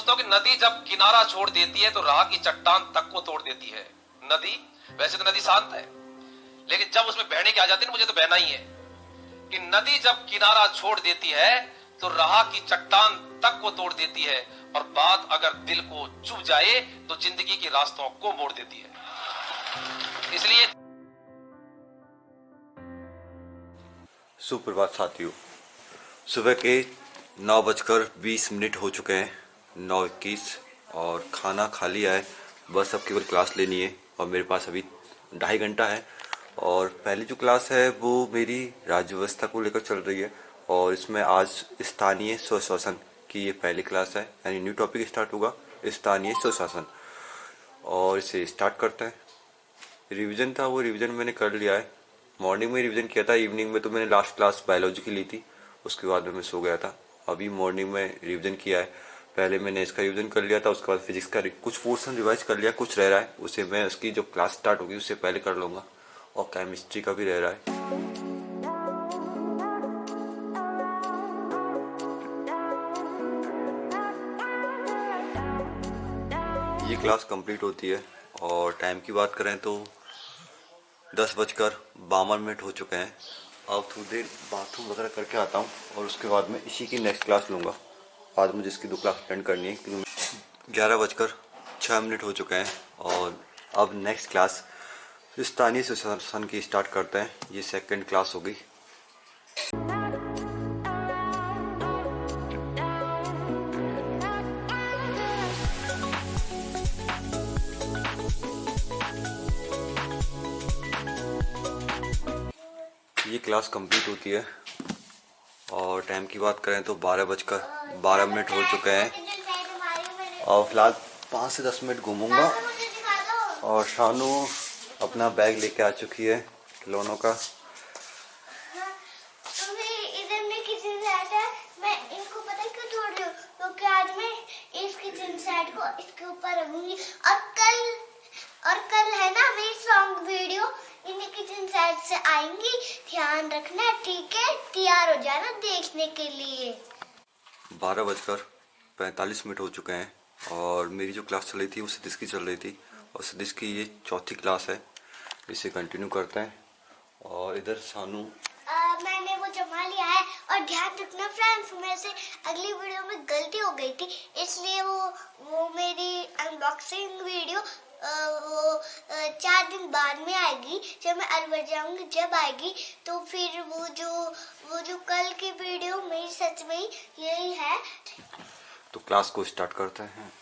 दोस्तों कि नदी जब किनारा छोड़ देती है तो राह की चट्टान तक को तोड़ देती है। नदी, वैसे तो नदी शांत है, लेकिन जब उसमें बहने की आ जाती है, मुझे तो बहना ही है कि नदी जब किनारा छोड़ देती है तो राह की चट्टान तक को तोड़ देती है, और बात अगर दिल को चुभ जाए तो जिंदगी के रास्तों को मोड़ देती है। इसलिए सुप्रभात साथियों, सुबह के 9:20 हो चुके हैं, 9:21, और खाना खा लिया है। बस अब केवल क्लास लेनी है और मेरे पास अभी 2.5 घंटा है। और पहली जो क्लास है वो मेरी राज्य व्यवस्था को लेकर चल रही है, और इसमें आज स्थानीय स्वशासन की ये पहली क्लास है, यानी न्यू टॉपिक स्टार्ट होगा, स्थानीय स्वशासन। और इसे स्टार्ट करते हैं। रिवीजन था, वो रिवीजन मैंने कर लिया है। मॉर्निंग में रिवीजन किया था, इवनिंग में तो मैंने लास्ट क्लास बायोलॉजी की ली थी, उसके बाद में मैं सो गया था। अभी मॉर्निंग में रिवीजन किया है। पहले मैंने इसका रिवीजन कर लिया था, उसके बाद फिजिक्स का कुछ पोर्शन रिवाइज कर लिया, कुछ रह रहा है, उसे मैं उसकी जो क्लास स्टार्ट होगी उससे पहले कर लूँगा। और केमिस्ट्री का भी रह रहा है। ये क्लास कंप्लीट होती है, और टाइम की बात करें तो 10:52 हो चुके हैं। अब थोड़ी देर बाथरूम वगैरह करके आता हूँ और उसके बाद में इसी की नेक्स्ट क्लास लूँगा। आज मुझे इसकी 2 क्लास अटेंड करनी है, क्योंकि 11:06 हो चुके हैं। और अब नेक्स्ट क्लास स्थानीय स्वशासन की स्टार्ट करते हैं। ये सेकंड क्लास होगी। ये क्लास कंप्लीट होती है, और टाइम की बात करें तो 12:12 हो चुके हैं। और फिलहाल 5 से 10 मिनट घूमूंगा। और शानू अपना बैग लेके आ चुकी है खिलौनों का। इधर में किचन सेट है, मैं इनको पता है क्यों छोड़ रही हूँ, क्योंकि आज मैं इस किचन सेट को इसके ऊपर रखूंगी। और कल है ना मेरी song video in kitchen set से आएंगी, ध्यान रखना, ठीक है? तैयार हो जाना देखने के लिए। 12:45 हो चुके हैं, और मेरी जो क्लास चल रही थी वो सदिश की चल रही थी, और सदिश की ये चौथी क्लास है। इसे कंटिन्यू करते हैं। और इधर सानू मैंने वो जमा लिया है। और ध्यान रखना फ्रेंड्स, मेरे से अगली वीडियो में गलती हो गई थी, इसलिए वो मेरी अनबॉक्सिंग वीडियो वो 4 दिन बाद में आएगी। जब मैं अलवर जाऊंगी, जब आएगी तो फिर वो जो कल की वीडियो मेरी सच में यही है। तो क्लास को स्टार्ट करते हैं।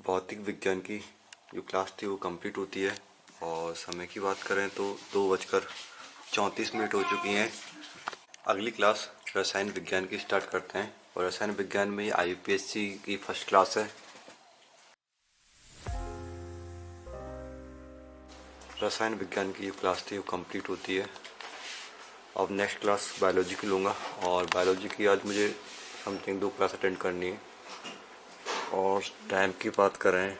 भौतिक विज्ञान की जो क्लास थी वो कंप्लीट होती है, और समय की बात करें तो 2:34 हो चुकी हैं। अगली क्लास रसायन विज्ञान की स्टार्ट करते हैं, और रसायन विज्ञान में ये IUPAC की फर्स्ट क्लास है। रसायन विज्ञान की जो क्लास थी वो कंप्लीट होती है। अब नेक्स्ट क्लास बायोलॉजी की लूँगा, और बायोलॉजी की आज मुझे समथिंग 2 क्लास अटेंड करनी है। और टाइम की बात करें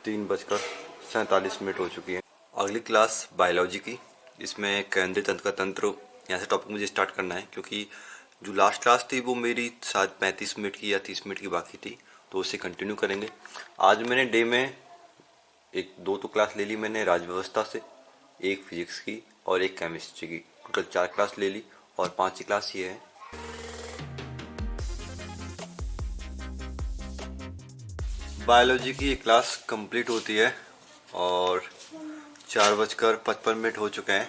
3:47 हो चुकी है। अगली क्लास बायोलॉजी की, इसमें केंद्रीय तंत्र का तंत्र, यहाँ से टॉपिक मुझे स्टार्ट करना है, क्योंकि जो लास्ट क्लास थी वो मेरी शायद 35 मिनट की या 30 मिनट की बाकी थी, तो उसे कंटिन्यू करेंगे। आज मैंने डे में 2 तो क्लास ले ली मैंने राज्य व्यवस्था से, 1 फिजिक्स की और 1 केमिस्ट्री की, टोटल 4 क्लास ले ली, और 5वीं क्लास ये है। बायोलॉजी की ये क्लास कंप्लीट होती है, और 4:55 हो चुके हैं।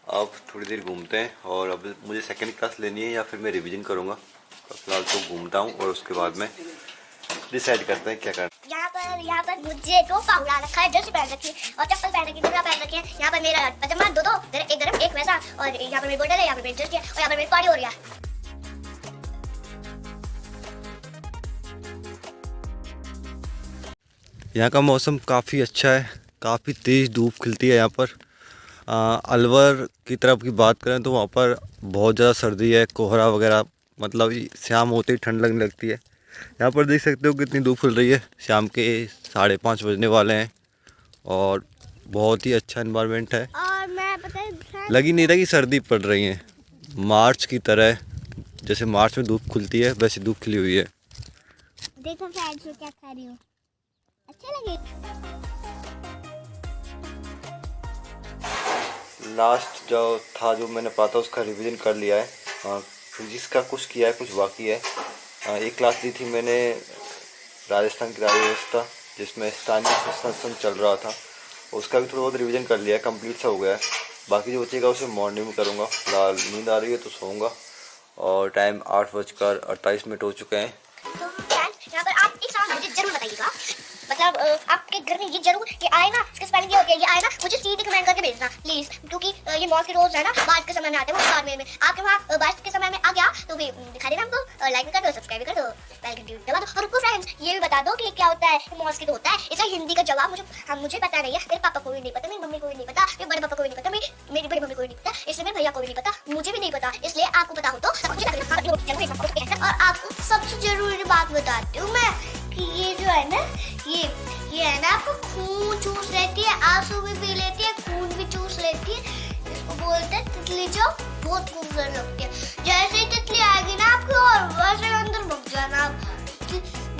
अब थोड़ी देर घूमते हैं, और अब मुझे सेकंड क्लास लेनी है या फिर मैं रिवीजन करूँगा। तो फिलहाल तो घूमता हूँ, और उसके बाद में डिसाइड करते हैं क्या करना। यहाँ पर मुझे टोपा उड़ा रखा है, जर्सी पहन रखी है और चप्पल पहन रखी है, जूता पहन रखे हैं। यहाँ पर मेरा पजामा दो एक गरम एक वैसा, और यहाँ पर मेरी बोतल है, यहाँ पर मेरी जर्सी है, और यहाँ पर मेरी पार्टी हो रही है। यहाँ का मौसम काफ़ी अच्छा है, काफ़ी तेज़ धूप खिलती है यहाँ पर। अलवर की तरफ की बात करें तो वहाँ पर बहुत ज़्यादा सर्दी है, कोहरा वगैरह मतलब शाम होते ही ठंड लगने लगती है। यहाँ पर देख सकते हो कितनी धूप खिल रही है। शाम के 5:30 बजने वाले हैं और बहुत ही अच्छा एनवायरनमेंट है। और मैं पता है लग ही नहीं रहा कि सर्दी पड़ रही है। मार्च की तरह, जैसे मार्च में धूप खुलती है वैसे धूप खिली हुई है। देखो फ्रेंड्स मैं क्या खा रही हूँ, अच्छा लगे। लास्ट जो मैंने पढ़ा था उसका रिवीजन कर लिया है। फिजिक्स का कुछ किया है, कुछ बाकी है। एक क्लास ली थी मैंने राजस्थान की राज्य व्यवस्था, जिसमें स्थानीय शासन चल रहा था, उसका भी थोड़ा बहुत रिवीजन कर लिया है, कंप्लीट सा हो गया है। बाकी जो बचेगा उसे मॉर्निंग में करूँगा। फिलहाल नींद आ रही है तो सोऊंगा और टाइम 8:48 हो चुके हैं। तो फ्रेंड्स यहाँ पर आप एक सवाल मुझे जरूर बताइएगा, मतलब आपके घर में ये जरूर कि आए ना, इसका स्पेलिंग ये होती है, ये आए ना, मुझे सीधे कमेंट करके भेजना प्लीज, क्योंकि ये मॉस के रोज है ना बारिश के समय में आते हैं, वो बार में आपके वहाँ बारिश के समय में आ गया तो भी दिखा देना हमको, लाइक भी कर दो, सब्सक्राइब भी कर दो, बेल घंटी दबा दो। और फ्रेंड्स ये भी बता दो कि क्या होता है मॉस के तो होता है, इसका हिंदी का जवाब मुझे पता नहीं है, मेरे पापा को भी नहीं पता, मेरी मम्मी को भी नहीं पता, मेरे बड़े पापा को भी नहीं पता, मेरी बड़ी मम्मी को भी नहीं पता, इसलिए मेरे भैया को भी नहीं पता, मुझे भी नहीं पता, इसलिए आपको पता हो तो और आपको सबसे जरूरी बात बताती हूँ मैं कि ये जो है ना, ये है ना, आपको खून चूस लेती है, आंसू भी पी लेती है, खून भी चूस लेती है। इसको बोलते हैं तितली, जो बहुत खूबसूरत लगती है। जैसे ही तितली आएगी ना आपकी और वैसे अंदर घुस जाना,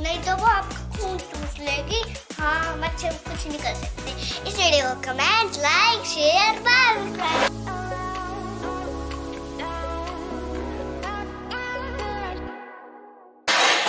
नहीं तो वो आपका खून चूस लेगी। हाँ, हम अच्छे कुछ नहीं कर सकते। इस वीडियो को कमेंट, लाइक, शेयर, बाय।